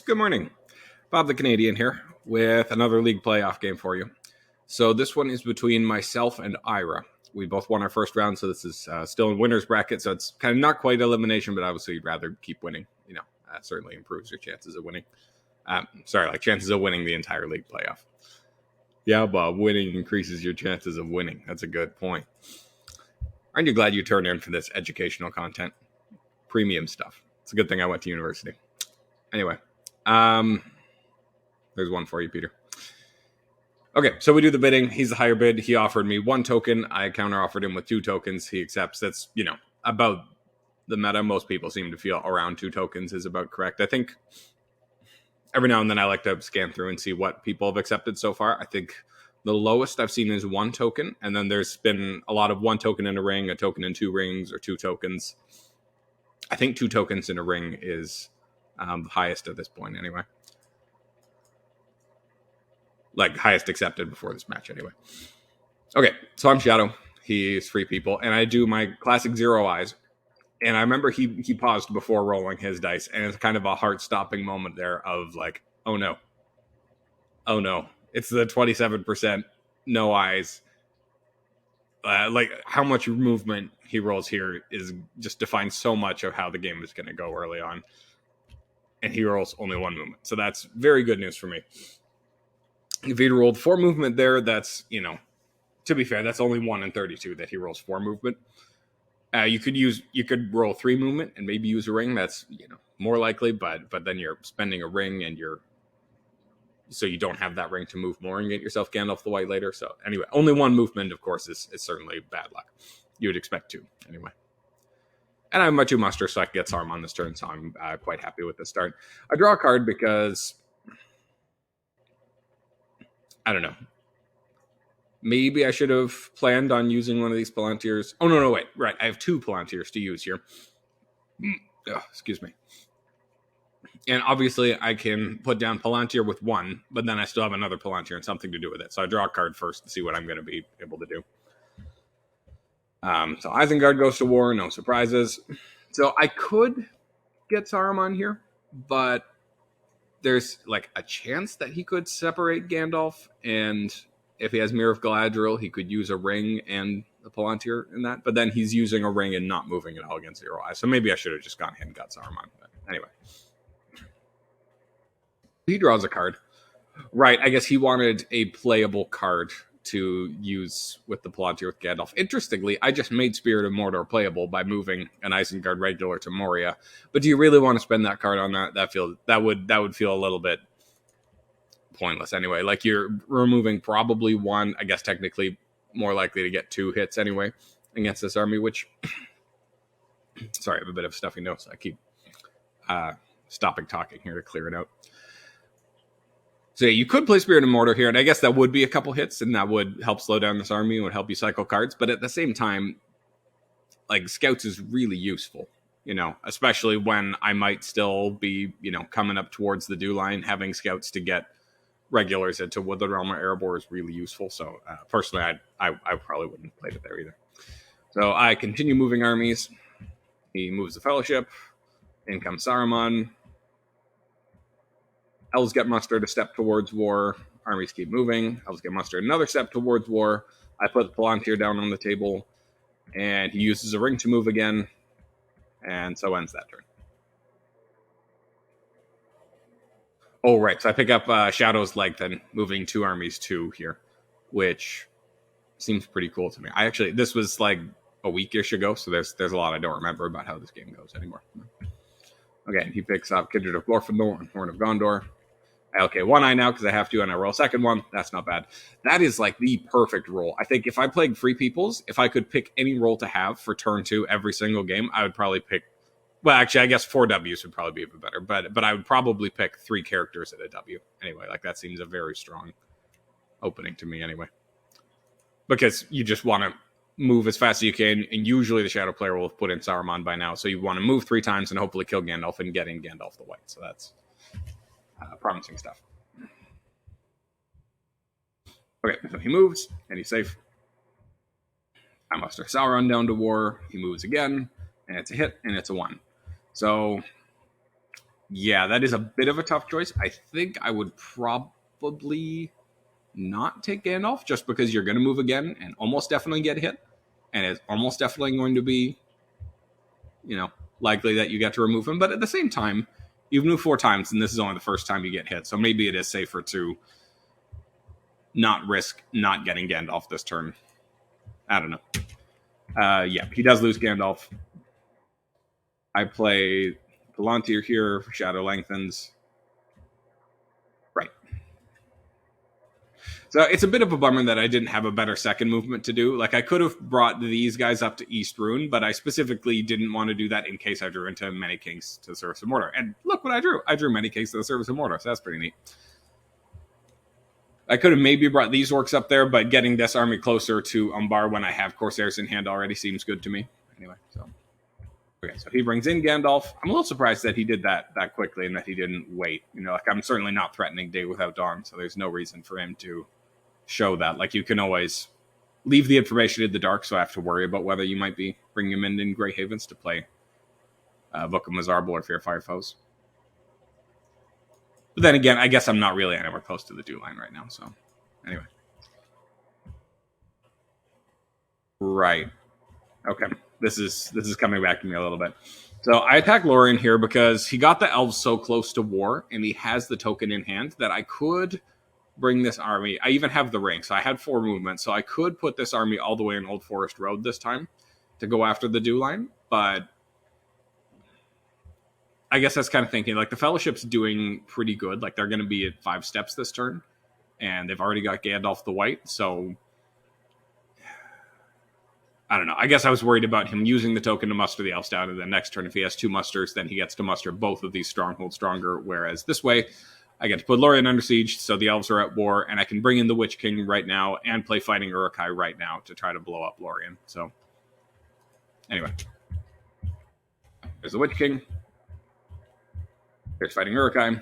Good morning. Bob the Canadian here with another league playoff game for you. So this one is between myself and Ira. We both won our first round, so this is still in winner's bracket, so it's kind of not quite elimination, but obviously you'd rather keep winning. That certainly improves your chances of winning. Chances of winning the entire league playoff. Yeah, Bob, winning increases your chances of winning. That's a good point. Aren't you glad you turned in for this educational content? Premium stuff. It's a good thing I went to university. Anyway, there's one for you, Peter. Okay, so we do the bidding. He's the higher bid. He offered me 1 token. I counter-offered him with 2 tokens. He accepts. That's, about the meta. Most people seem to feel around 2 tokens is about correct. I think every now and then I like to scan through and see what people have accepted so far. I think the lowest I've seen is 1 token, and then there's been a lot of 1 token in a ring, a token in 2 rings, or 2 tokens. I think 2 tokens in a ring is the highest at this point anyway. Like, highest accepted before this match anyway. Okay, so I'm Shadow. He's 3 people, and I do my classic 0 eyes. And I remember he paused before rolling his dice, and it's kind of a heart-stopping moment there of like, oh no. Oh no. It's the 27% no eyes. How much movement he rolls here is just defines so much of how the game is going to go early on. And he rolls only 1 movement. So that's very good news for me. If he'd rolled 4 movement there, that's, to be fair, that's only 1 in 32 that he rolls 4 movement. You could roll 3 movement and maybe use a ring. That's, more likely, but then you're spending a ring and so you don't have that ring to move more and get yourself Gandalf the White later. So anyway, only 1 movement, of course, is certainly bad luck. You would expect 2 anyway. And I have my 2 muster, so I can get Saruman this turn, so I'm quite happy with the start. I draw a card because, I don't know. Maybe I should have planned on using one of these Palantirs. Oh, no, wait. Right, I have 2 Palantirs to use here. Excuse me. And obviously, I can put down Palantir with 1, but then I still have another Palantir and something to do with it. So I draw a card first to see what I'm going to be able to do. So Isengard goes to war, no surprises. So I could get Saruman here, but there's like a chance that he could separate Gandalf, and if he has Mirror of Galadriel, he could use a ring and a Palantir in that, but then he's using a ring and not moving at all against 0 eyes. So maybe I should have just gone ahead and got Saruman. But anyway. He draws a card. Right, I guess he wanted a playable card to use with the Palantir with Gandalf. Interestingly, I just made Spirit of Mordor playable by moving an Isengard regular to Moria. But do you really want to spend that card on that? That would feel a little bit pointless anyway. Like, you're removing probably 1, I guess technically more likely to get 2 hits anyway against this army, which sorry, I have a bit of a stuffy nose. I keep stopping talking here to clear it out. So yeah, you could play Spirit of Mordor here, and I guess that would be a couple hits, and that would help slow down this army and would help you cycle cards. But at the same time, like, Scouts is really useful, especially when I might still be, coming up towards the dew line. Having Scouts to get regulars into Woodland Realm or Erebor is really useful. So personally, I probably wouldn't have played it there either. So I continue moving armies. He moves the Fellowship. In comes Saruman. Elves get mustered a step towards war. Armies keep moving. Elves get mustered another step towards war. I put the Palantir down on the table, and he uses a ring to move again, and so ends that turn. Oh, right. So I pick up Shadow's Length and moving 2 armies too here, which seems pretty cool to me. This was like a weekish ago, so there's a lot I don't remember about how this game goes anymore. Okay, he picks up Kindred of Glorfindel and Horn of Gondor. I allocate 1 eye now because I have to, and I roll a second one. That's not bad. That is like the perfect roll. I think if I played Free Peoples, if I could pick any roll to have for turn 2 every single game, I would probably pick. Well, actually, I guess 4 Ws would probably be even better, but I would probably pick 3 characters at a W. Anyway, like, that seems a very strong opening to me anyway. Because you just want to move as fast as you can, and usually the Shadow player will have put in Saruman by now, so you want to move 3 times and hopefully kill Gandalf and get in Gandalf the White. So that's promising stuff. Okay, so he moves, and he's safe. I muster Sauron down to war. He moves again, and it's a hit, and it's a 1. So Yeah, that is a bit of a tough choice. I think I would probably not take Gandalf just because you're going to move again and almost definitely get hit. And it's almost definitely going to be, you know, likely that you get to remove him. But at the same time, you've moved 4 times and this is only the first time you get hit. So maybe it is safer to not risk not getting Gandalf this turn. I don't know. Yeah, he does lose Gandalf. I play Palantir here for Shadow Lengthens. Right. So it's a bit of a bummer that I didn't have a better second movement to do. Like, I could have brought these guys up to East Rune, but I specifically didn't want to do that in case I drew into Many Kings to the Service of Mordor. And look what I drew. I drew Many Kings to the Service of Mordor, so that's pretty neat. I could have maybe brought these orcs up there, but getting this army closer to Umbar when I have Corsairs in hand already seems good to me. Anyway, so... Okay, so he brings in Gandalf. I'm a little surprised that he did that quickly and that he didn't wait. You know, like, I'm certainly not threatening Day Without Dawn, so there's no reason for him to show that. Like, you can always leave the information in the dark, so I have to worry about whether you might be bringing him in Grey Havens to play Book of Mazarbul or Fear Fire Foes. But then again, I guess I'm not really anywhere close to the dew line right now, so anyway. Right. Okay. This is coming back to me a little bit. So I attack Lorien here because he got the elves so close to war, and he has the token in hand that I could bring this army. I even have the ring, so I had 4 movements, so I could put this army all the way in Old Forest Road this time to go after the dew line, but I guess that's kind of thinking, like, the Fellowship's doing pretty good. Like, they're going to be at 5 steps this turn, and they've already got Gandalf the White, so... I don't know. I guess I was worried about him using the token to muster the elves down, and then next turn, if he has 2 musters, then he gets to muster both of these strongholds stronger, whereas this way, I get to put Lorien under siege, so the elves are at war, and I can bring in the Witch King right now and play Fighting Uruk-hai right now to try to blow up Lorien. So, anyway. There's the Witch King. There's Fighting Uruk-hai.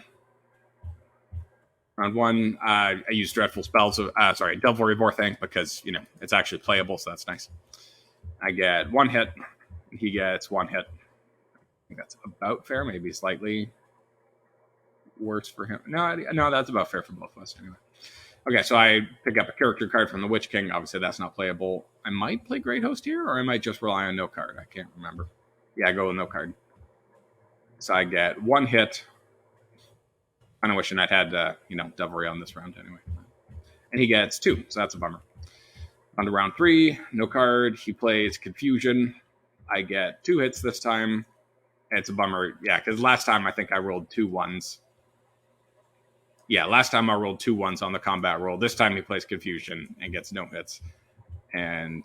Round 1, I use Dreadful Spells of, Delvery Vorthank, because, you know, it's actually playable, so that's nice. I get 1 hit. He gets 1 hit. I think that's about fair. Maybe slightly worse for him. No, that's about fair for both of us anyway. Okay, so I pick up a character card from the Witch King. Obviously, that's not playable. I might play Great Host here, or I might just rely on no card. I can't remember. Yeah, I go with no card. So I get 1 hit. Kind of wishing I'd had, Delvery on this round anyway. And he gets 2, so that's a bummer. On to round 3, no card. He plays Confusion. I get 2 hits this time. It's a bummer. Yeah, because last time I think I rolled 2 1s. Yeah, last time I rolled 2 1s on the combat roll. This time he plays Confusion and gets no hits. And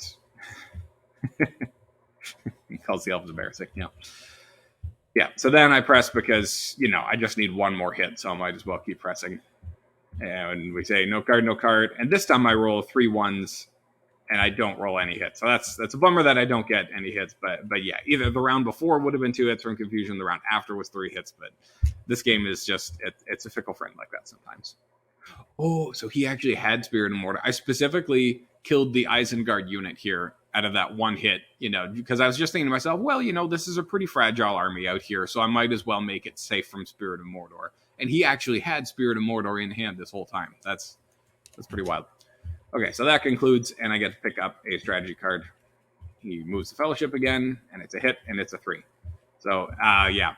he calls the elves embarrassing. Yeah. Yeah, so then I press because, I just need 1 more hit, so I might as well keep pressing. And we say no card, no card. And this time I roll 3 1s. And I don't roll any hits. So that's a bummer that I don't get any hits. But yeah, either the round before would have been 2 hits from Confusion, the round after was 3 hits. But this game is just, it's a fickle friend like that sometimes. Oh, so he actually had Spirit of Mordor. I specifically killed the Isengard unit here out of that 1 hit, because I was just thinking to myself, well, this is a pretty fragile army out here, so I might as well make it safe from Spirit of Mordor. And he actually had Spirit of Mordor in hand this whole time. That's pretty wild. Okay, so that concludes, and I get to pick up a strategy card. He moves the Fellowship again, and it's a hit, and it's a 3. So,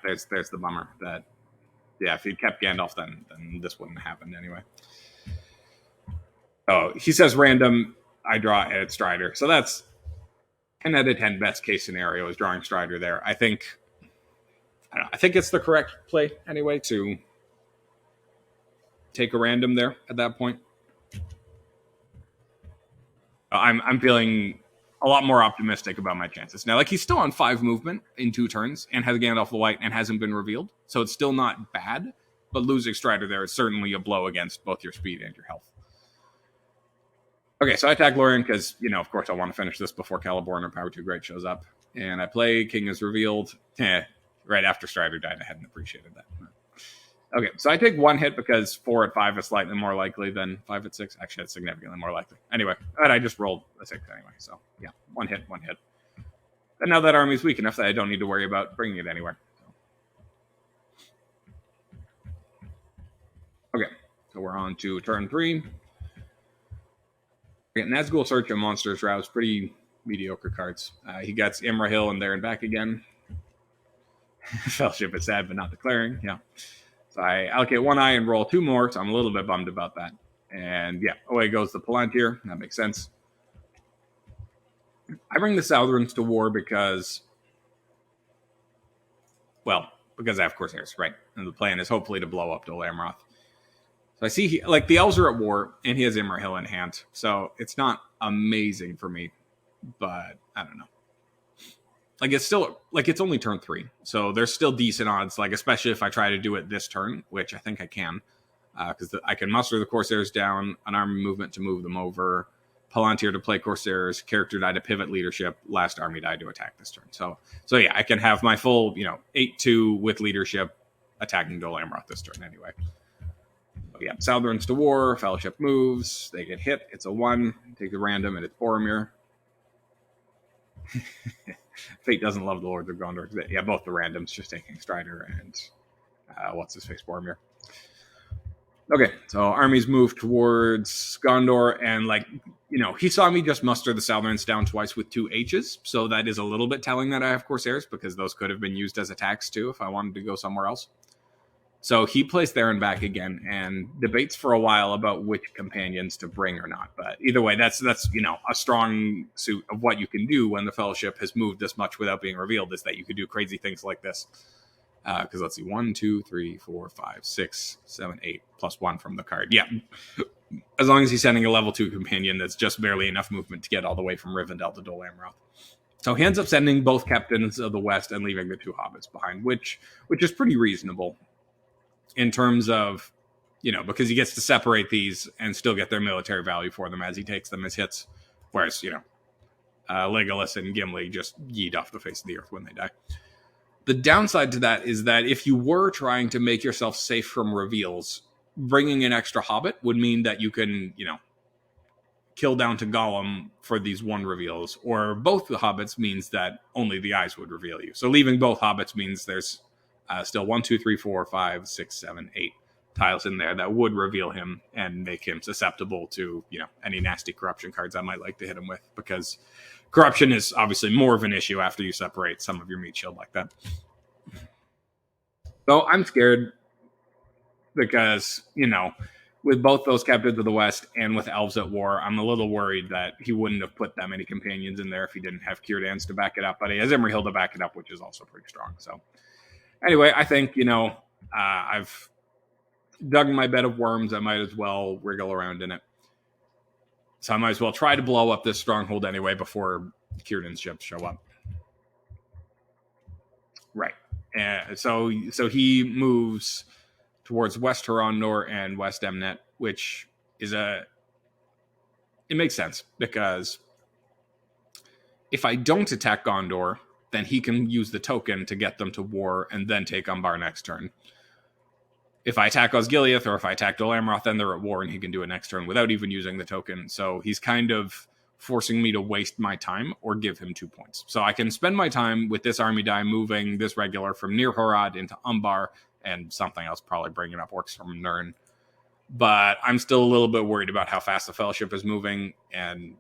there's the bummer that, if he'd kept Gandalf, then this wouldn't have happened anyway. Oh, he says random, I draw at Strider. So that's 10 out of 10 best case scenario is drawing Strider there. I think it's the correct play anyway to take a random there at that point. I'm feeling a lot more optimistic about my chances. Now, he's still on 5 movement in 2 turns and has Gandalf the White and hasn't been revealed. So it's still not bad, but losing Strider there is certainly a blow against both your speed and your health. Okay, so I attack Lorien because, of course I want to finish this before Celeborn or Power 2 Great shows up. And I play King is revealed. Right after Strider died, I hadn't appreciated that. Okay, so I take 1 hit because 4 at 5 is slightly more likely than 5 at 6. Actually, it's significantly more likely. Anyway, but I just rolled a 6 anyway. So, yeah, 1 hit. And now that army's weak enough that I don't need to worry about bringing it anywhere. So we're on to turn 3. Nazgul Search and Monsters Rouse, pretty mediocre cards. He gets Imrahil and there and back again. Fellowship is sad, but not declaring. Yeah. So I allocate 1 eye and roll 2 more, so I'm a little bit bummed about that. And yeah, away goes the Palantir. That makes sense. I bring the Southrons to war because I have Corsairs, right? And the plan is hopefully to blow up Dol Amroth. So I see, the elves are at war, and he has Imrahil in hand. So it's not amazing for me, but I don't know. It's still, it's only turn 3. So there's still decent odds, especially if I try to do it this turn, which I think I can. Because I can muster the Corsairs down, an army movement to move them over, Palantir to play Corsairs, character die to pivot leadership, last army die to attack this turn. So yeah, I can have my full, 8-2 with leadership attacking Dol Amroth this turn anyway. So yeah, Southrons to war, Fellowship moves, they get hit, it's a 1, take the random, and it's Boromir. Fate doesn't love the Lords of Gondor. Yeah, both the randoms, just taking Strider and what's-his-face, Boromir. Okay, so armies move towards Gondor, and he saw me just muster the Southrons down twice with 2 H's, so that is a little bit telling that I have Corsairs, because those could have been used as attacks too if I wanted to go somewhere else. So he plays there and back again, and debates for a while about which companions to bring or not. But either way, that's a strong suit of what you can do when the Fellowship has moved this much without being revealed, is that you could do crazy things like this. Because let's see, 1, 2, 3, 4, 5, 6, 7, 8, plus 1 from the card. Yeah, as long as he's sending a level 2 companion, that's just barely enough movement to get all the way from Rivendell to Dol Amroth. So he ends up sending both captains of the West and leaving the 2 hobbits behind, which is pretty reasonable in terms of, because he gets to separate these and still get their military value for them as he takes them as hits. Whereas, Legolas and Gimli just yeet off the face of the earth when they die. The downside to that is that if you were trying to make yourself safe from reveals, bringing an extra hobbit would mean that you can, kill down to Gollum for these 1 reveals, or both the hobbits means that only the eyes would reveal you. So leaving both hobbits means there's still 1, 2, 3, 4, 5, 6, 7, 8 tiles in there that would reveal him and make him susceptible to, any nasty corruption cards I might like to hit him with, because corruption is obviously more of an issue after you separate some of your meat shield like that. So I'm scared because, with both those captains of the West and with elves at war, I'm a little worried that he wouldn't have put that many companions in there if he didn't have Círdan's to back it up. But he has Imrahil to back it up, which is also pretty strong. So anyway, I think, I've dug my bed of worms. I might as well wriggle around in it. So I might as well try to blow up this stronghold anyway before Círdan's ships show up. Right. And so he moves towards West Horondor and West Emnet, which is it makes sense, because if I don't attack Gondor, then he can use the token to get them to war and then take Umbar next turn. If I attack Osgiliath or if I attack Dol Amroth, then they're at war and he can do it next turn without even using the token. So he's kind of forcing me to waste my time or give him 2 points. So I can spend my time with this army die moving this regular from Near Horad into Umbar and something else, probably bringing up orcs from Nirn. But I'm still a little bit worried about how fast the Fellowship is moving. And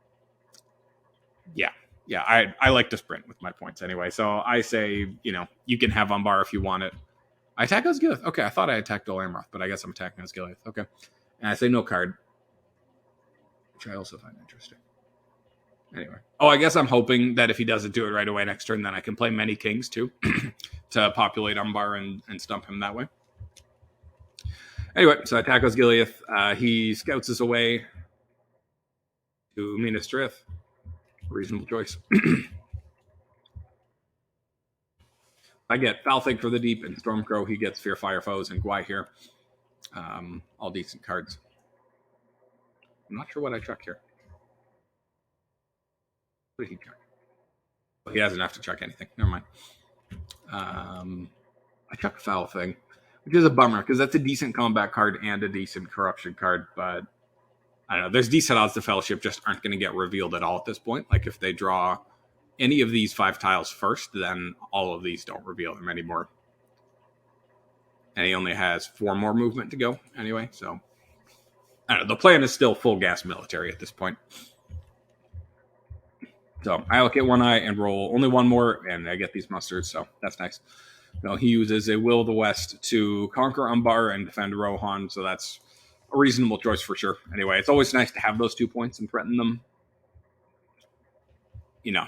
yeah, I like to sprint with my points anyway. So I say, you can have Umbar if you want it. I attack Osgiliath. Okay, I thought I attacked Dol Amroth, but I guess I'm attacking Osgiliath. Okay. And I say no card, which I also find interesting. Anyway. Oh, I guess I'm hoping that if he doesn't do it right away next turn, then I can play many kings too to populate Umbar and stump him that way. Anyway, so I attack Osgiliath. He scouts us away to Minas Tirith. Reasonable choice. I get Falthig for the Deep and Stormcrow. He gets Fear Fire Foes and Gwai here. All decent cards. I'm not sure what I chuck here. What did he chuck? Oh, he doesn't have to chuck anything. Never mind. I chuck Falthig, which is a bummer because that's a decent combat card and a decent corruption card, but I don't know. There's decent odds the Fellowship just aren't going to get revealed at all at this point. Like if they draw any of these 5 tiles first, then all of these don't reveal them anymore. And he only has 4 more movement to go anyway, so I don't know, the plan is still full gas military at this point. So I allocate one eye and roll only one more, and I get these mustards, so that's nice. No, he uses a Will of the West to conquer Umbar and defend Rohan, so that's a reasonable choice for sure. Anyway, it's always nice to have those 2 points and threaten them,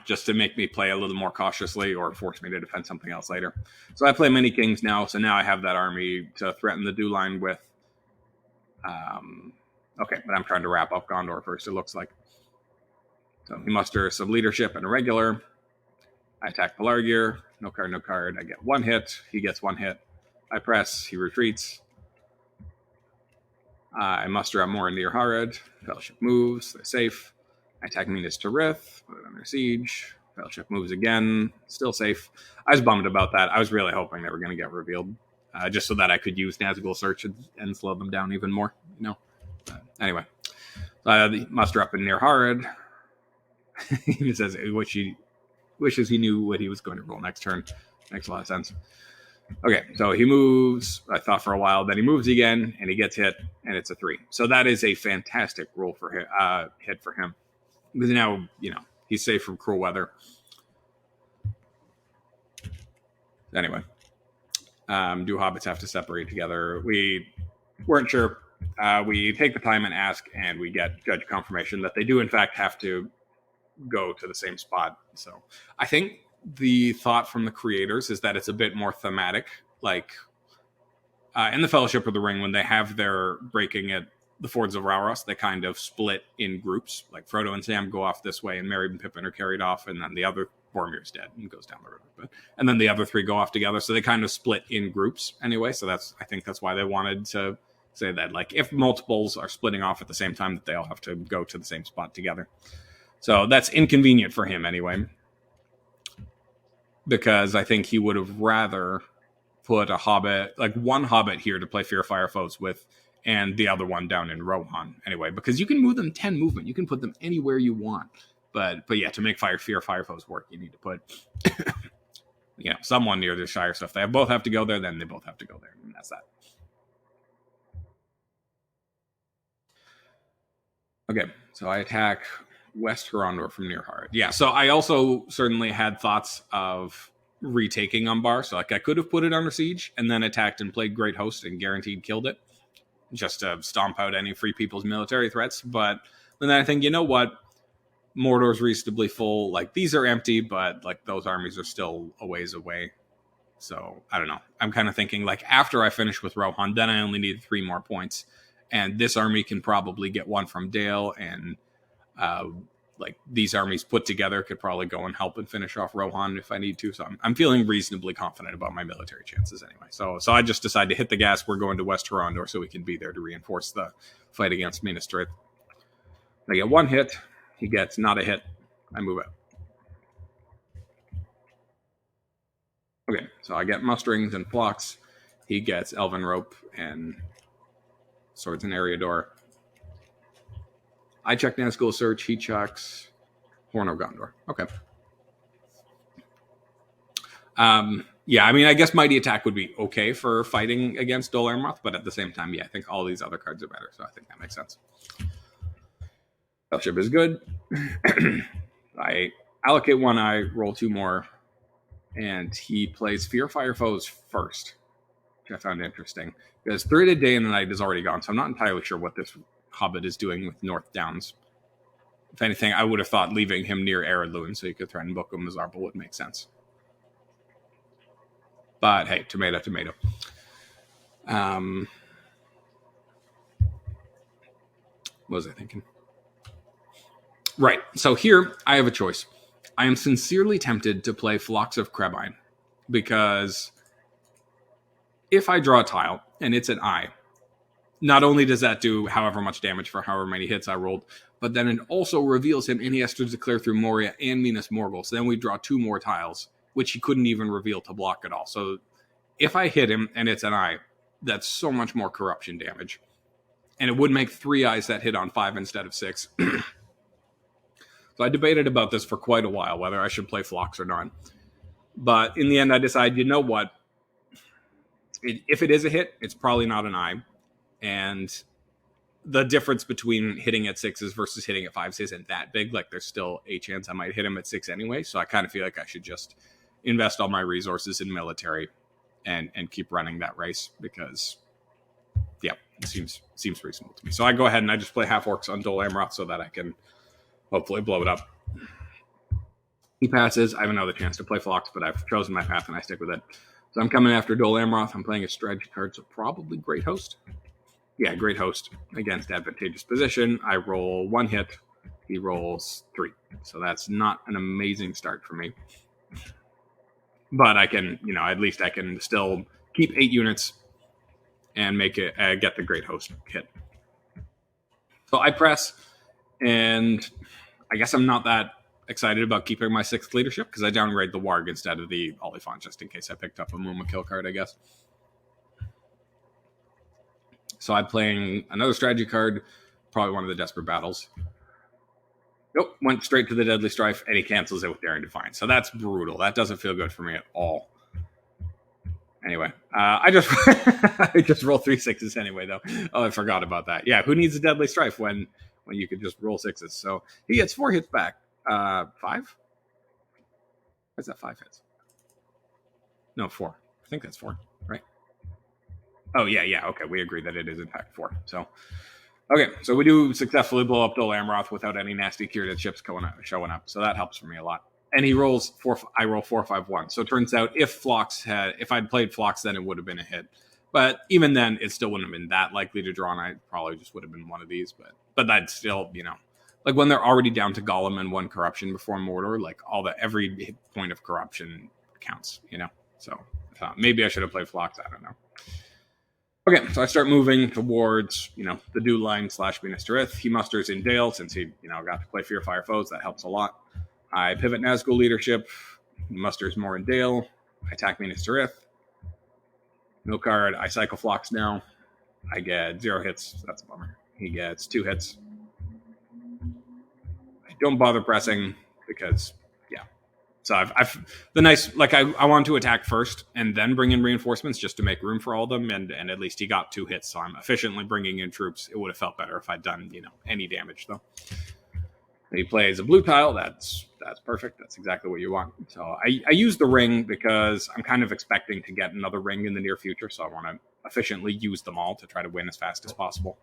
just to make me play a little more cautiously or force me to defend something else later. So I play many kings now, so now I have that army to threaten the dew line with. Okay, but I'm trying to wrap up Gondor first, it looks like. So he musters some leadership and a regular. I attack Pelargir. No card, no card. I get one hit. He gets one hit. I press. He retreats. I muster up more in Near Harad. Fellowship moves. They're safe. I attack Minas Tirith. Put it under siege. Fellowship moves again. Still safe. I was bummed about that. I was really hoping they were going to get revealed. Just so that I could use Nazgul Search and slow them down even more. Anyway. Muster up in Near Harad. He says, wishes he knew what he was going to roll next turn. Makes a lot of sense. Okay, so he moves. I thought for a while, then he moves again, and he gets hit, and it's a 3. So that is a fantastic roll for hit for him, because now he's safe from cruel weather. Anyway, do hobbits have to separate together? We weren't sure. We take the time and ask, and we get judge confirmation that they do in fact have to go to the same spot. So I think the thought from the creators is that it's a bit more thematic, like in the Fellowship of the Ring, when they have their breaking at the Fords of Rauros, they kind of split in groups, like Frodo and Sam go off this way and Merry and Pippin are carried off, and then the other Boromir's dead and goes down the river, and then the other 3 go off together, so they kind of split in groups anyway. So I think that's why they wanted to say that, like, if multiples are splitting off at the same time, that they all have to go to the same spot together. So that's inconvenient for him anyway, because I think he would have rather put a hobbit, like one hobbit here to play Fear Fire Foes with, and the other one down in Rohan anyway, because you can move them 10 movement. You can put them anywhere you want. But yeah, to make Fear Fire Foes work, you need to put someone near the Shire stuff. They both have to go there, then they both have to go there. And that's that. Okay, so I attack West Huron from Near Harad. Yeah, so I also certainly had thoughts of retaking Umbar. So like I could have put it under siege and then attacked and played Great Host and guaranteed killed it, just to stomp out any Free People's military threats. But then I think, you know what? Mordor's reasonably full. Like, these are empty, but like those armies are still a ways away. So I don't know. I'm kind of thinking, like, after I finish with Rohan, then I only need 3 more points. And this army can probably get one from Dale, and like these armies put together could probably go and help and finish off Rohan if I need to. So I'm feeling reasonably confident about my military chances anyway. So I just decided to hit the gas. We're going to West Huron so we can be there to reinforce the fight against Minas Tirith. I get 1 hit. He gets not a hit. I move out. Okay, so I get musterings and flocks. He gets Elven Rope and Swords and Eriador. I check Nazgul Search. He checks Horn of Gondor. Okay. Yeah, I mean, I guess Mighty Attack would be okay for fighting against Dol Amroth, but at the same time, yeah, I think all these other cards are better, so I think that makes sense. Fellowship is good. I allocate 1 eye, roll 2 more, and he plays Fear Fire Foes first, which I found interesting. Because 3 Day and the Night is already gone, so I'm not entirely sure what this Hobbit is doing with North Downs. If anything, I would have thought leaving him near Eredlun so you could threaten Book of Mazarba would make sense. But hey, tomato. What was I thinking? Right, so here I have a choice. I am sincerely tempted to play Flocks of Krebine, because if I draw a tile and it's an eye, not only does that do however much damage for however many hits I rolled, but then it also reveals him, and he has to declare through Moria and Minas Morgul. So then we draw 2 more tiles, which he couldn't even reveal to block at all. So if I hit him and it's an eye, that's so much more corruption damage. And it would make 3 eyes that hit on 5 instead of 6. So I debated about this for quite a while, whether I should play Flocks or not. But in the end, I decided, you know what? If it is a hit, it's probably not an eye. And the difference between hitting at 6s versus hitting at 5s isn't that big. Like, there's still a chance I might hit him at 6 anyway. So I kind of feel like I should just invest all my resources in military and keep running that race, because yeah, it seems reasonable to me. So I go ahead and I just play half orcs on Dol Amroth so that I can hopefully blow it up. He passes. I have another chance to play Phlox, but I've chosen my path and I stick with it. So I'm coming after Dol Amroth. I'm playing a strategy card, so probably Great Host. Yeah, Great Host against advantageous position. I roll 1 hit. He rolls 3. So that's not an amazing start for me. But I can, at least I can still keep 8 units and make it get the Great Host hit. So I press, and I guess I'm not that excited about keeping my 6th leadership because I downgrade the Warg instead of the Oliphant just in case I picked up a Muma kill card, I guess. So I'm playing another strategy card, probably one of the Desperate Battles. Nope, went straight to the Deadly Strife, and he cancels it with Daring Defiance. So that's brutal. That doesn't feel good for me at all. Anyway, I just roll 3 6s anyway, though. Oh, I forgot about that. Yeah, who needs a Deadly Strife when you could just roll 6s? So he gets 4 hits back. 5? Why's that 5 hits? No, 4. I think that's 4, right? Oh, yeah. Okay, we agree that it is in fact 4. So, okay, so we do successfully blow up Dol Amroth without any nasty curated ships showing up. So that helps for me a lot. And he rolls 4. I roll 4 5 1. So it turns out if I'd played Phlox, then it would have been a hit. But even then, it still wouldn't have been that likely to draw, and I probably just would have been one of these. But that's still, like when they're already down to Golem and 1 corruption before Mordor, like every hit point of corruption counts, So maybe I should have played Phlox. I don't know. Okay, so I start moving towards, the Dew line / Minas Tirith. He musters in Dale since he, got to play Fear Fire Foes. That helps a lot. I pivot Nazgul leadership. He musters more in Dale. I attack Minas Tirith. No card. I cycle Phlox now. I get 0 hits. That's a bummer. He gets 2 hits. I don't bother pressing because, yeah. So I want to attack first and then bring in reinforcements just to make room for all of them. And at least he got 2 hits. So I'm efficiently bringing in troops. It would have felt better if I'd done, any damage though. He plays a blue tile. That's perfect. That's exactly what you want. So I use the ring because I'm kind of expecting to get another ring in the near future. So I want to efficiently use them all to try to win as fast as possible.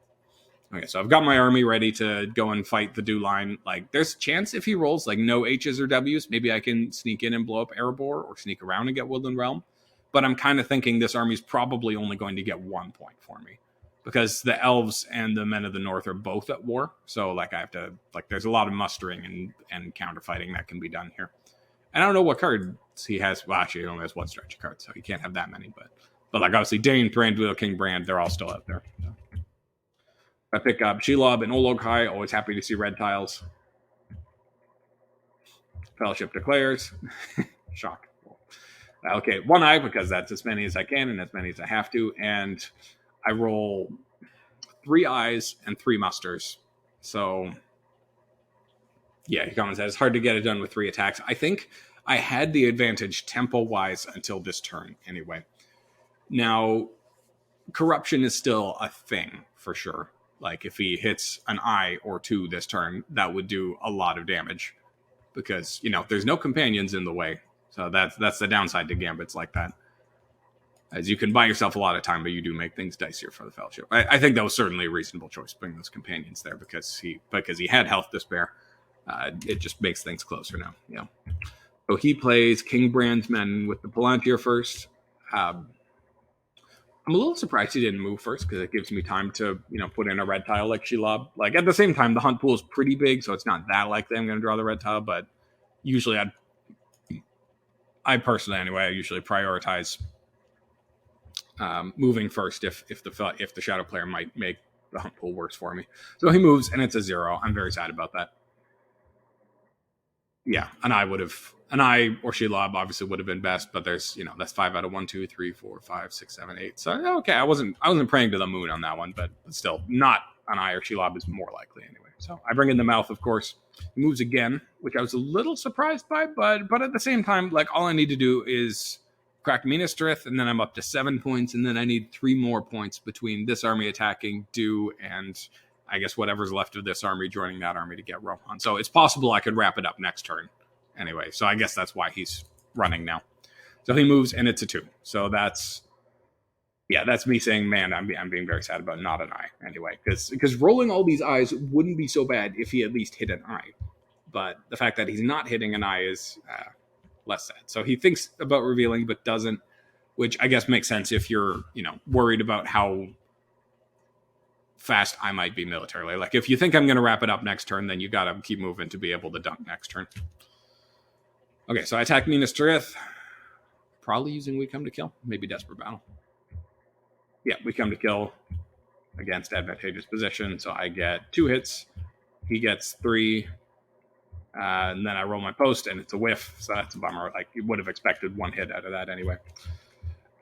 Okay, so I've got my army ready to go and fight the Dew line. Like, there's a chance if he rolls like no H's or W's, maybe I can sneak in and blow up Erebor or sneak around and get Woodland Realm. But I'm kind of thinking this army's probably only going to get 1 point for me, because the elves and the men of the north are both at war. So I have to, there's a lot of mustering and counterfighting that can be done here. And I don't know what cards he has. Well, actually, he only has 1 strategy card, so he can't have that many. But obviously, Dane, Thranduil, King Brand, they're all still out there. So. I pick up Shelob and Ologhai. Always happy to see red tiles. Fellowship declares. Shock. Okay, 1 eye, because that's as many as I can and as many as I have to. And I roll 3 eyes and 3 musters. So, yeah, he comments that it's hard to get it done with 3 attacks. I think I had the advantage tempo-wise until this turn, anyway. Now, corruption is still a thing, for sure. If he hits an eye or 2 this turn, that would do a lot of damage. Because, there's no companions in the way. So that's the downside to gambits like that. As you can buy yourself a lot of time, but you do make things dicier for the Fellowship. I think that was certainly a reasonable choice, bringing those companions there, because he had health despair. It just makes things closer now. So he plays King Brand's men with the Palantir first. I'm a little surprised he didn't move first, because it gives me time to, put in a red tile like Shelob. At the same time, the hunt pool is pretty big, so it's not that likely I'm going to draw the red tile, but usually I personally, anyway, I usually prioritize moving first if the shadow player might make the hunt pool worse for me. So he moves, and it's a 0. I'm very sad about that. Yeah, an eye or Shelob obviously would have been best, but there's, that's 5 out of 1, 2, 3, 4, 5, 6, 7, 8. So okay, I wasn't praying to the moon on that one, but still, not an eye or Shelob is more likely anyway. So I bring in the mouth, of course. He moves again, which I was a little surprised by, but at the same time, all I need to do is crack Minas Tirith, and then I'm up to 7 points, and then I need 3 more points between this army attacking Dew and I guess whatever's left of this army joining that army to get Rohan. So it's possible I could wrap it up next turn. Anyway, so I guess that's why he's running now. So he moves, and it's a 2. So that's me saying, man, I'm being very sad about not an eye anyway, because rolling all these eyes wouldn't be so bad if he at least hit an eye. But the fact that he's not hitting an eye is less sad. So he thinks about revealing, but doesn't, which I guess makes sense if you're, worried about how fast I might be militarily. Like, if you think I'm going to wrap it up next turn, then you got to keep moving to be able to dunk next turn. Okay, so I attack Minas Tirith. Probably using We Come to Kill. Maybe Desperate Battle. Yeah, We Come to Kill against advantageous position. So I get 2 hits. He gets 3. And then I roll my post, and it's a whiff. So that's a bummer. Like, you would have expected 1 hit out of that anyway.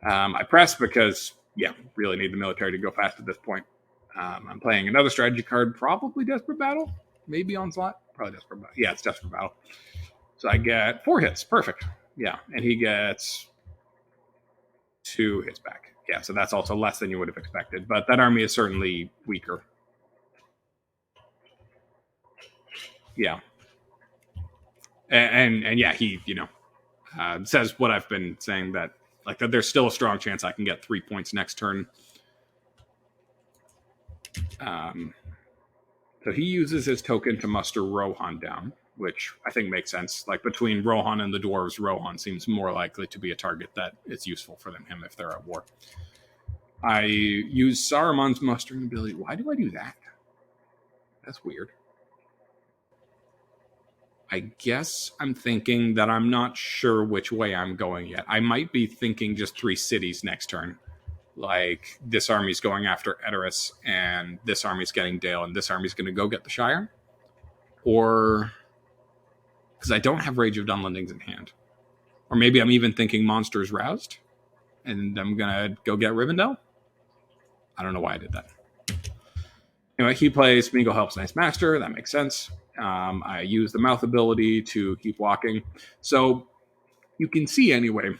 I press because, really need the military to go fast at this point. I'm playing another strategy card, probably Desperate Battle. Maybe Onslaught. Probably Desperate Battle. Yeah, it's Desperate Battle. So I get 4 hits. Perfect. Yeah, and he gets 2 hits back. Yeah, so that's also less than you would have expected. But that army is certainly weaker. Yeah. And yeah, he, says what I've been saying, that there's still a strong chance I can get 3 points next turn. So he uses his token to muster Rohan down, which I think makes sense. Like, between Rohan and the dwarves, Rohan seems more likely to be a target that is useful for him if they're at war. I use Saruman's mustering ability. Why do I do that? That's weird. I guess I'm thinking that I'm not sure which way I'm going yet. I might be thinking just 3 cities next turn. Like, this army's going after Edoras, and this army's getting Dale, and this army's going to go get the Shire. Or, because I don't have Rage of Dunlendings in hand. Or maybe I'm even thinking Monsters Roused, and I'm going to go get Rivendell. I don't know why I did that. Anyway, he plays Smeagol Helps Nice Master. That makes sense. I use the mouth ability to keep walking. So you can see anyway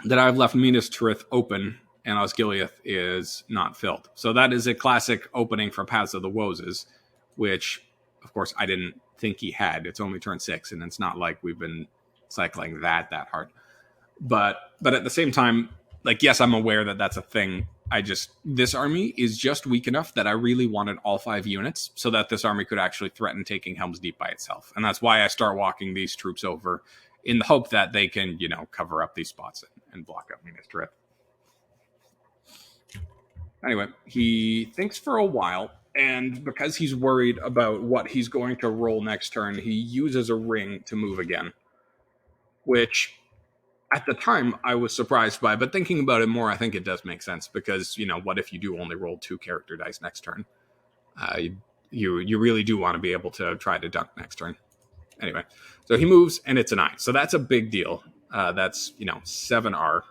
that I've left Minas Tirith open and Osgiliath is not filled. So that is a classic opening for Paths of the Woses, which, of course, I didn't think he had. It's only turn 6, and it's not like we've been cycling that hard. But at the same time, like, yes, I'm aware that that's a thing. This army is just weak enough that I really wanted all 5 units so that this army could actually threaten taking Helm's Deep by itself. And that's why I start walking these troops over in the hope that they can, cover up these spots and block up Minas Tirith. Anyway, he thinks for a while, and because he's worried about what he's going to roll next turn, he uses a ring to move again, which at the time I was surprised by, but thinking about it more, I think it does make sense, because, what if you do only roll 2 character dice next turn? You really do want to be able to try to dunk next turn. Anyway, so he moves, and it's an eye. So that's a big deal. That's, 7R.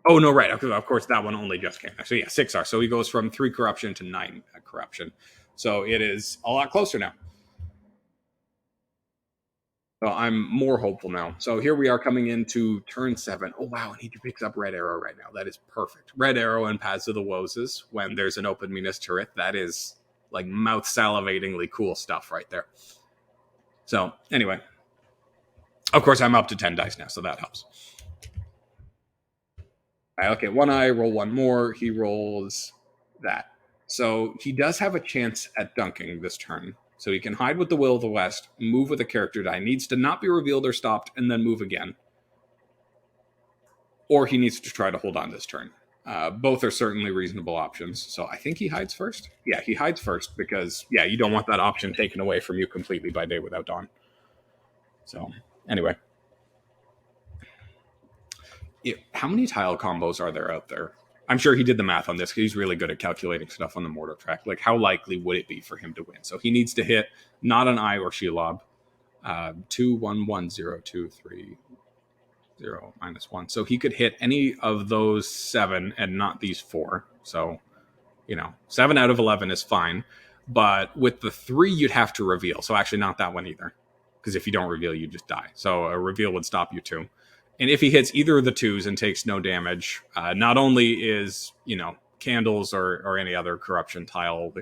Oh, no, right. Of course, that one only just came. So, yeah, 6R. So he goes from 3 corruption to 9 corruption. So it is a lot closer now. So I'm more hopeful now. So here we are coming into turn 7. Oh, wow, and he picks up Red Arrow right now. That is perfect. Red Arrow and Paths of the Woses when there's an open Minas Tirith. That is, like, mouth-salivatingly cool stuff right there. So, anyway. Of course, I'm up to 10 dice now, so that helps. I look at 1 eye, roll 1 more. He rolls that. So he does have a chance at dunking this turn. So he can hide with the Will of the West, move with a character die. Needs to not be revealed or stopped, and then move again. Or he needs to try to hold on this turn. Both are certainly reasonable options. So I think he hides first. Yeah, he hides first because, you don't want that option taken away from you completely by Day Without Dawn. So, anyway. How many tile combos are there out there? I'm sure he did the math on this because he's really good at calculating stuff on the mortar track. Like, how likely would it be for him to win? So he needs to hit not an eye or Shelob. 2, 1, 1, 0, 2, 3, 0, -1. So he could hit any of those 7 and not these 4. So, 7 out of 11 is fine. But with the 3, you'd have to reveal. So actually not that one either. Because if you don't reveal, you just die. So a reveal would stop you too. And if he hits either of the 2s and takes no damage, not only is, candles or any other corruption tile,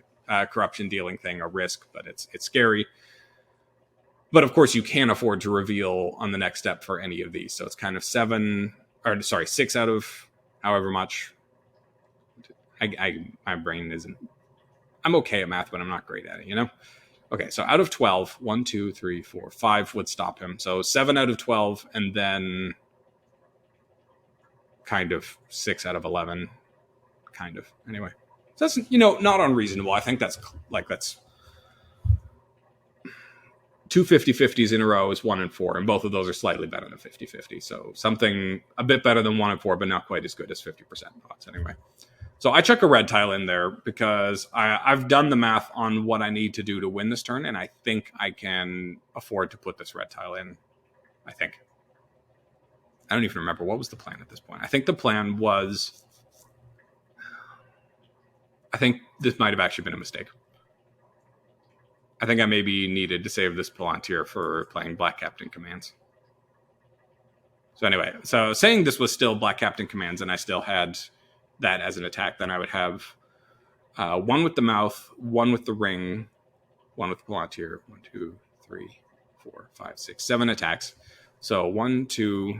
corruption dealing thing a risk, but it's scary. But of course, you can't afford to reveal on the next step for any of these. So it's kind of 6 out of however much. My brain isn't. I'm okay at math, but I'm not great at it, you know? Okay, so out of 12, 1, 2, 3, 4, 5 would stop him. So 7 out of 12, and then kind of 6 out of 11. Kind of. Anyway. So that's, not unreasonable. I think that's two 50-50s in a row is 1 and 4, and both of those are slightly better than 50-50. So something a bit better than 1 and 4, but not quite as good as 50% odds anyway. So I chuck a red tile in there because I've done the math on what I need to do to win this turn, and I think I can afford to put this red tile in. I think. I don't even remember what was the plan at this point. I think the plan was... I think this might have actually been a mistake. I think I maybe needed to save this Palantir for playing Black Captain commands. So anyway, so saying this was still Black Captain commands and I still had that as an attack, then I would have 1 with the mouth, 1 with the ring, 1 with the Palantir, 1, 2, 3, 4, 5, 6, 7 attacks. So 1, 2,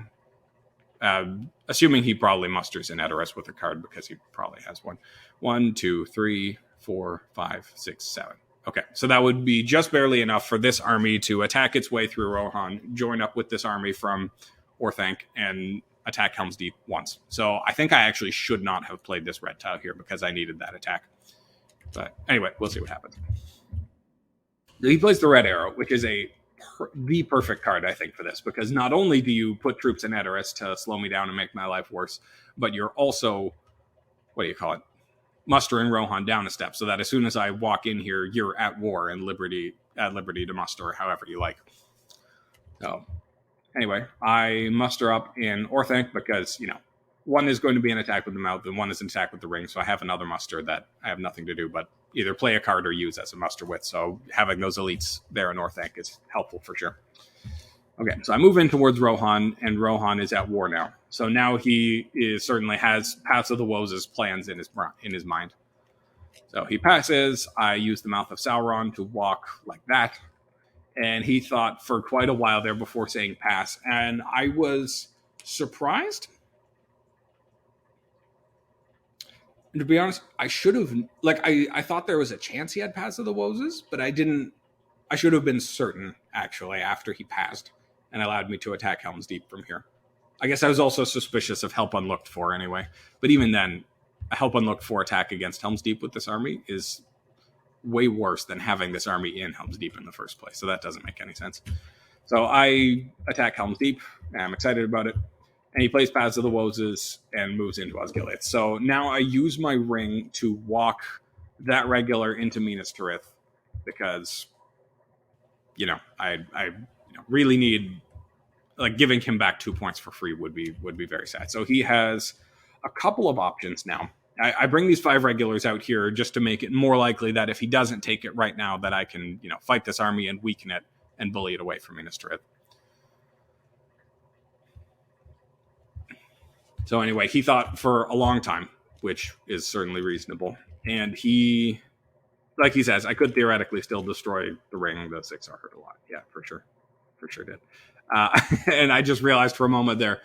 assuming he probably musters in Edoras with a card because he probably has one. 1, 2, 3, 4, 5, 6, 7. Okay, so that would be just barely enough for this army to attack its way through Rohan, join up with this army from Orthanc, and attack Helm's Deep once. So I think I actually should not have played this red tile here because I needed that attack. But anyway, we'll see what happens. He plays the red arrow, which is the perfect card, I think, for this, because not only do you put troops in Edoras to slow me down and make my life worse, but you're also, mustering Rohan down a step, so that as soon as I walk in here, you're at war and at liberty to muster however you like. So anyway, I muster up in Orthanc because, one is going to be an attack with the mouth and one is an attack with the ring, so I have another muster that I have nothing to do but either play a card or use as a muster with, so having those elites there in Orthanc is helpful for sure. Okay, so I move in towards Rohan, and Rohan is at war now. So now he certainly has Paths of the Woses plans in his mind. So he passes. I use the Mouth of Sauron to walk like that. And he thought for quite a while there before saying pass. And I was surprised. And to be honest, I should have... I thought there was a chance he had Paths of the Woses, but I didn't... I should have been certain, actually, after he passed and allowed me to attack Helm's Deep from here. I guess I was also suspicious of Help Unlooked For anyway. But even then, a Help Unlooked For attack against Helm's Deep with this army is way worse than having this army in Helm's Deep in the first place. So that doesn't make any sense. So I attack Helm's Deep, and I'm excited about it. And he plays Paths of the Woses and moves into Osgiliath. So now I use my ring to walk that regular into Minas Tirith because, I really need... giving him back 2 points for free would be very sad. So he has a couple of options now. I bring these 5 regulars out here just to make it more likely that if he doesn't take it right now, that I can, fight this army and weaken it and bully it away from Minas Tirith. So anyway, he thought for a long time, which is certainly reasonable. And he, like he says, I could theoretically still destroy the ring. The 6 are hurt a lot. Yeah, for sure. For sure did. And I just realized for a moment there,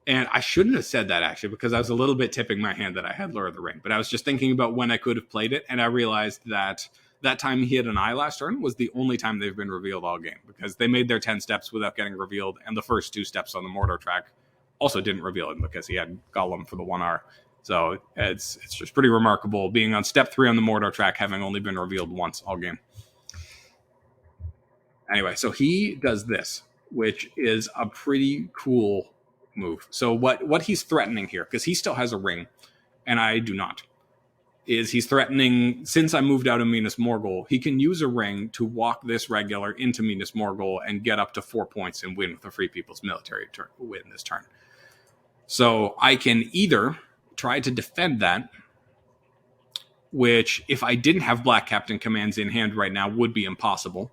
and I shouldn't have said that actually, because I was a little bit tipping my hand that I had Lord of the Ring, but I was just thinking about when I could have played it, and I realized that time he had an eye last turn was the only time they've been revealed all game, because they made their 10 steps without getting revealed, and the first 2 steps on the Mordor track also didn't reveal him because he had Gollum for the 1R. So it's just pretty remarkable being on step 3 on the Mordor track, having only been revealed once all game. Anyway, so he does this, which is a pretty cool move. So what he's threatening here, because he still has a ring, and I do not, is he's threatening, since I moved out of Minas Morgul, he can use a ring to walk this regular into Minas Morgul and get up to 4 points and win with the Free People's Military win this turn. So I can either try to defend that, which, if I didn't have Black Captain commands in hand right now, would be impossible,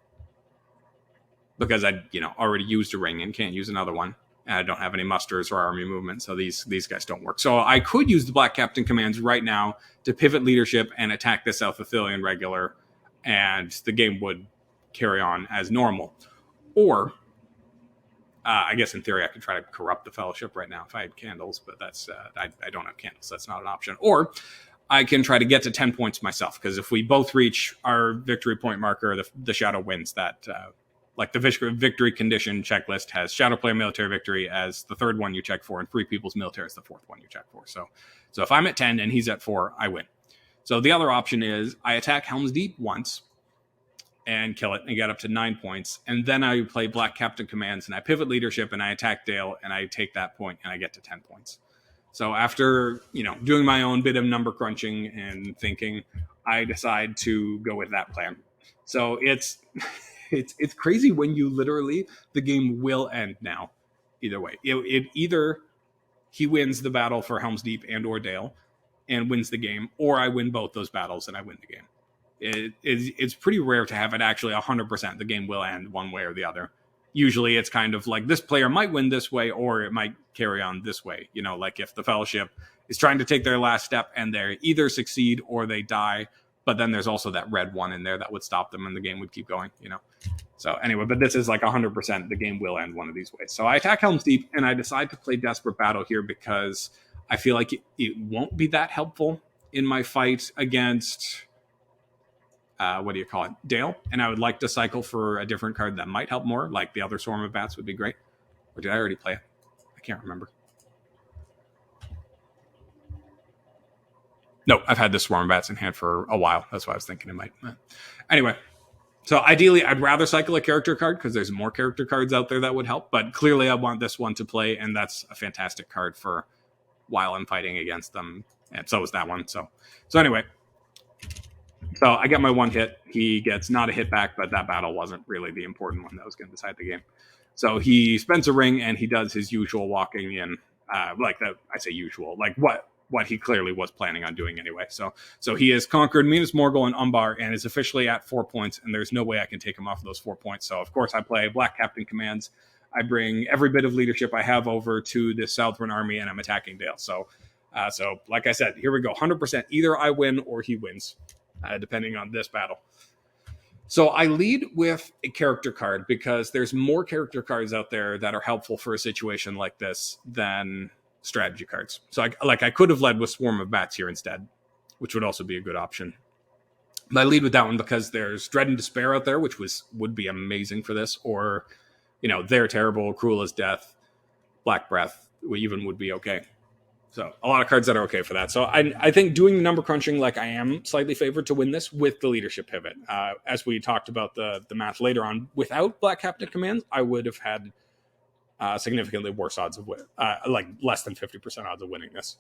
because I already used a ring and can't use another one. And I don't have any musters or army movement, so these guys don't work. So I could use the Black Captain commands right now to pivot leadership and attack the South Athelian regular, and the game would carry on as normal. Or, I guess in theory I could try to corrupt the Fellowship right now if I had candles, but that's I don't have candles. That's not an option. Or I can try to get to 10 points myself, because if we both reach our victory point marker, the Shadow wins that. Like the victory condition checklist has Shadow player military victory as the third one you check for, and Free People's military is the fourth one you check for. So if I'm at 10 and he's at 4, I win. So the other option is I attack Helm's Deep once and kill it and get up to 9 points, and then I play Black Captain commands and I pivot leadership and I attack Dale and I take that point and I get to 10 points. So after doing my own bit of number crunching and thinking, I decide to go with that plan. So it's crazy when you literally, the game will end now. Either way, it either he wins the battle for Helm's Deep and or Dale and wins the game, or I win both those battles and I win the game. It's pretty rare to have it actually 100%. The game will end one way or the other. Usually it's kind of like this player might win this way or it might carry on this way. Like if the Fellowship is trying to take their last step and they either succeed or they die, but then there's also that red one in there that would stop them and the game would keep going, So anyway, but this is like 100%. The game will end one of these ways. So I attack Helm's Deep and I decide to play Desperate Battle here because I feel like it won't be that helpful in my fight against, Dale. And I would like to cycle for a different card that might help more, like the other Swarm of Bats would be great. Or did I already play it? I can't remember. No, I've had the Swarm Bats in hand for a while. That's why I was thinking it might. Anyway, so ideally, I'd rather cycle a character card because there's more character cards out there that would help. But clearly, I want this one to play, and that's a fantastic card for while I'm fighting against them. And so is that one. So anyway, so I get my one hit. He gets not a hit back, but that battle wasn't really the important one that was going to decide the game. So he spends a ring, and he does his usual walking in, like that. I say usual, like what he clearly was planning on doing anyway. So he has conquered Minas Morgul and Umbar and is officially at 4 points, and there's no way I can take him off of those 4 points. So, of course, I play Black Captain commands. I bring every bit of leadership I have over to the Southern army, and I'm attacking Dale. So like I said, here we go. 100%. Either I win or he wins, depending on this battle. So I lead with a character card because there's more character cards out there that are helpful for a situation like this than strategy cards. So I could have led with Swarm of Bats here instead, which would also be a good option. But I lead with that one because there's Dread and Despair out there, which would be amazing for this, or They're Terrible, Cruel as Death, Black Breath even would be okay. So a lot of cards that are okay for that. So I think doing number crunching, like I am slightly favored to win this with the leadership pivot. As we talked about the math later on, without Black Captain commands, I would have had significantly worse odds of win, like less than 50% odds of winning this.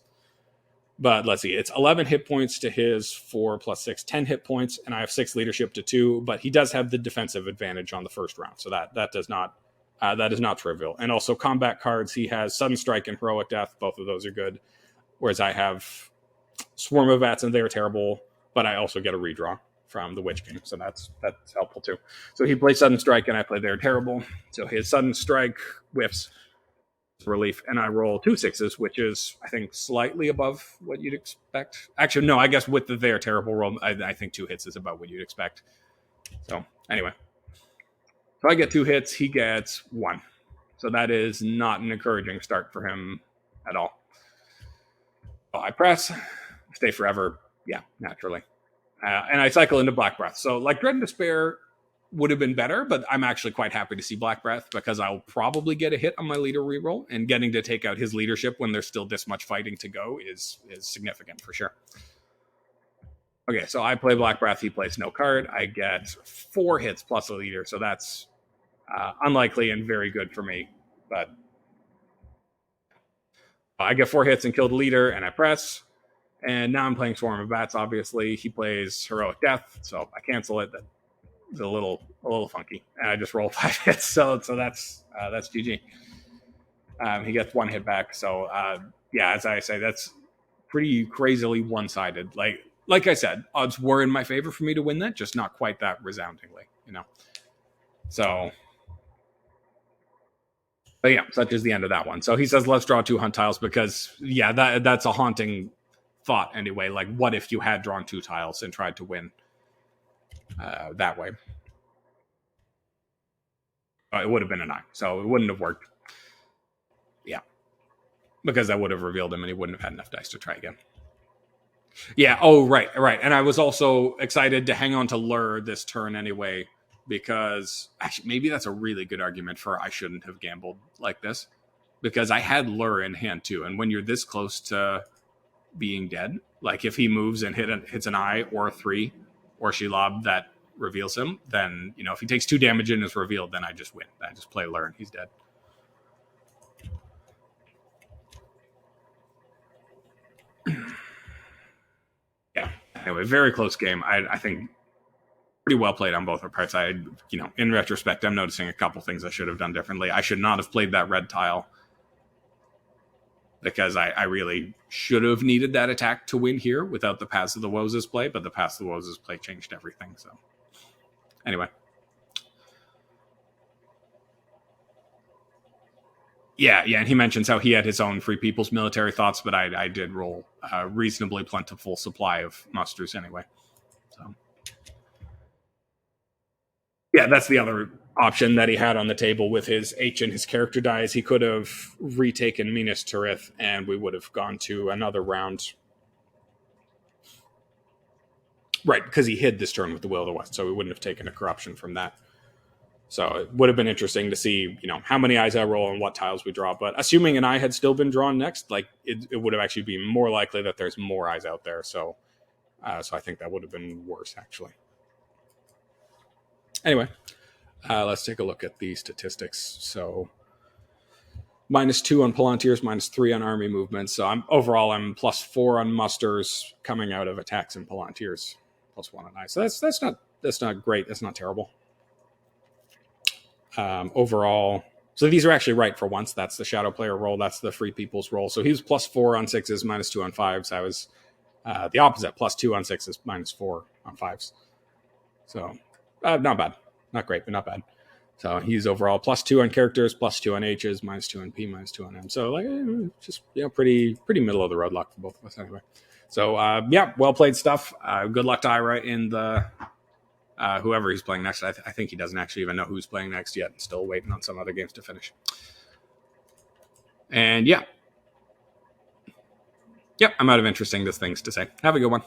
But let's see, it's 11 hit points to his 4 plus 6, 10 hit points, and I have 6 leadership to 2. But he does have the defensive advantage on the first round, so that is not trivial. And also combat cards, he has Sudden Strike and Heroic Death. Both of those are good. Whereas I have Swarm of Bats and They're Terrible, but I also get a redraw from the Witch King, so that's helpful too. So he plays Sudden Strike and I play They're Terrible. So his Sudden Strike whiffs relief, and I roll 2 6s, which is I think slightly above what you'd expect. Actually, no, I guess with the They're Terrible roll, I think 2 hits is about what you'd expect. So anyway, so I get 2 hits, he gets 1. So that is not an encouraging start for him at all. So I press, stay forever, yeah, naturally. And I cycle into Black Breath. So like Dread and Despair would have been better, but I'm actually quite happy to see Black Breath because I'll probably get a hit on my leader reroll, and getting to take out his leadership when there's still this much fighting to go is significant for sure. Okay, so I play Black Breath, he plays no card. I get 4 hits plus a leader, so that's unlikely and very good for me. But I get 4 hits and kill the leader, and I press. And now I'm playing Swarm of Bats, obviously. He plays Heroic Death, so I cancel it. It's a little funky. And I just roll 5 hits, so that's GG. He gets 1 hit back, so yeah, as I say, that's pretty crazily one-sided. Like I said, odds were in my favor for me to win that, just not quite that resoundingly, So But yeah, such is the end of that one. So he says, let's draw 2 hunt tiles because, yeah, that's a haunting thought anyway. Like, what if you had drawn 2 tiles and tried to win that way? It would have been a 9, so it wouldn't have worked. Yeah, because that would have revealed him and he wouldn't have had enough dice to try again. Yeah, oh, right. And I was also excited to hang on to Lure this turn anyway, because actually maybe that's a really good argument for I shouldn't have gambled like this, because I had Lure in hand too, and when you're this close to being dead, like if he moves and hits an eye or a 3 or Shelob that reveals him, then, you know, if he takes 2 damage and is revealed, then I just win. I just play Lure and he's dead. Yeah. Anyway, very close game. I think pretty well played on both our parts. In retrospect, I'm noticing a couple things I should have done differently. I should not have played that red tile because I really should have needed that attack to win here without the Paths of the Woses play, but the Paths of the Woses play changed everything. So anyway. Yeah, and he mentions how he had his own Free People's military thoughts, but I did roll a reasonably plentiful supply of musters anyway. So yeah, that's the other option that he had on the table with his H and his character dies. He could have retaken Minas Tirith, and we would have gone to another round. Right, because he hid this turn with the Will of the West, so we wouldn't have taken a corruption from that. So it would have been interesting to see, how many eyes I roll and what tiles we draw. But assuming an eye had still been drawn next, like it would have actually been more likely that there's more eyes out there. So I think that would have been worse, actually. Anyway, let's take a look at the statistics. So -2 on Palantirs, -3 on army movements. So I'm +4 on musters coming out of attacks and Palantirs, +1 on eyes. So that's not great. That's not terrible. Overall, so these are actually right for once. That's the shadow player roll. That's the Free People's roll. So he was +4 on 6s, -2 on 5s. I was the opposite, +2 on 6s, -4 on 5s. So not bad. Not great, but not bad. So he's overall +2 on characters, +2 on H's, -2 on P, -2 on M. So just pretty middle of the road luck for both of us anyway. So well played stuff. Good luck to Ira in the whoever he's playing next. I think he doesn't actually even know who's playing next yet. Still waiting on some other games to finish. And I'm out of interesting things to say. Have a good one.